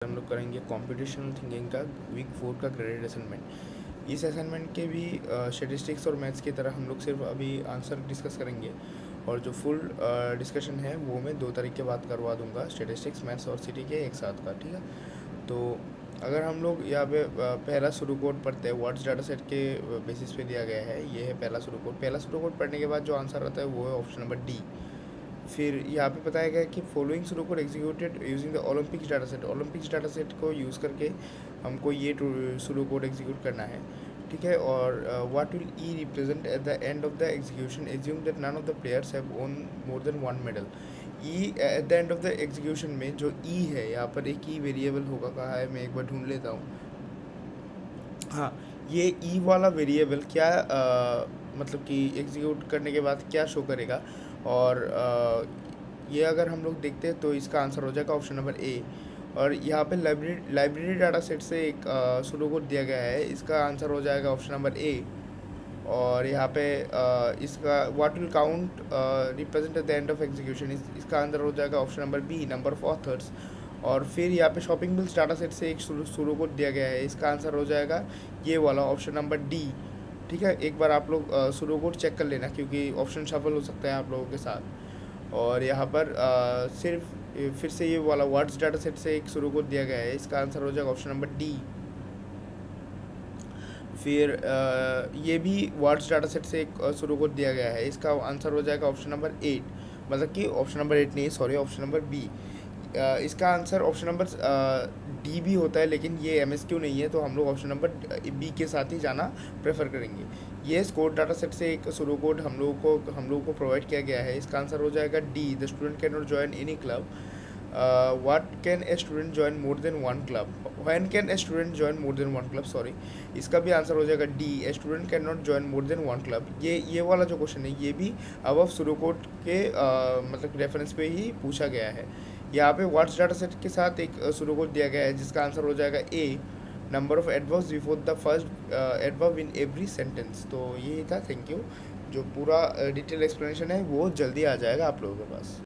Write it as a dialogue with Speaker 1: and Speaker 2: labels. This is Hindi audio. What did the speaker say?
Speaker 1: हम लोग करेंगे कॉम्पिटिशनल थिंकिंग का वीक 4 का क्रेडिट असाइनमेंट। इस असाइनमेंट के भी स्टैटिस्टिक्स और मैथ्स की तरह हम लोग सिर्फ अभी आंसर डिस्कस करेंगे और जो फुल डिस्कशन है वो मैं 2 तारीख के बाद करवा दूंगा, स्टैटिस्टिक्स मैथ्स और सिटी के एक साथ का। ठीक है, तो अगर हम लोग यहाँ पे पहला शुरू कोड पढ़ते हैं, वर्ड्स डाटा सेट के बेसिस पे दिया गया है। ये है पहला शुरू कोड। पहला शुरू कोड पढ़ने के बाद जो आंसर आता है वो है ऑप्शन नंबर डी। फिर यहाँ पे बताया गया कि फॉलोइंग शुरू code executed using the Olympics data set. Olympics data set को यूज़ करके हमको ये शुरू कोड एग्जीक्यूट करना है। ठीक है, और what will E represent at the end of the execution, assume that none of the players have won more than one medal. E at the end of the execution में जो ई है, यहाँ पर एक ई वेरिएबल होगा, कहा है, मैं एक बार ढूंढ लेता हूँ। हाँ, ये ई वाला वेरिएबल क्या मतलब कि एग्जीक्यूट करने के बाद क्या शो करेगा, और ये अगर हम लोग देखते हैं तो इसका आंसर हो जाएगा ऑप्शन नंबर ए। और यहाँ पे लाइब्रेरी डाटा सेट से एक सुडो कोड दिया गया है, इसका आंसर हो जाएगा ऑप्शन नंबर ए। और यहाँ पे इसका what will count represent at the end of execution, इसका आंसर हो जाएगा option number B, number of authors. और फिर यहाँ पे शॉपिंग बिल्स डाटा सेट से एक शुरू कोड दिया गया है, इसका आंसर हो जाएगा ये वाला ऑप्शन नंबर डी। ठीक है, एक बार आप लोग शुरू कोड चेक कर लेना क्योंकि ऑप्शन शफल हो सकता है आप लोगों के साथ। और यहाँ पर सिर्फ फिर से ये वाला वर्ड्स डाटा सेट से एक शुरू कोड दिया गया है, इसका आंसर हो जाएगा ऑप्शन नंबर डी। फिर ये भी वर्ड्स डाटा सेट से एक शुरू कोड दिया गया है, इसका आंसर हो जाएगा ऑप्शन नंबर 8। मतलब कि ऑप्शन नंबर 8 नहीं, सॉरी, ऑप्शन नंबर बी। इसका आंसर ऑप्शन नंबर डी भी होता है, लेकिन ये MSQ नहीं है, तो हम लोग ऑप्शन नंबर बी के साथ ही जाना प्रेफर करेंगे। ये स्कोर डाटा सेट से एक शुरू कोड हम लोगों को प्रोवाइड किया गया है, इसका आंसर हो जाएगा D. The student can not join any club. What can a student join more than one club, when can a student join more than one club, sorry, इसका भी आंसर हो जाएगा D. A student can not join more than one club. ये वाला जो क्वेश्चन है ये भी अब शुरू कोड के मतलब रेफरेंस पे ही पूछा गया है। यहाँ पे वर्ड्स डाटा सेट के साथ एक शुरू कोड दिया गया है, जिसका आंसर हो जाएगा A, number of adverbs before the first adverb in every sentence. तो यही था, थैंक यू। जो पूरा डिटेल एक्सप्लेनेशन है वो जल्दी आ जाएगा आप लोगों के पास।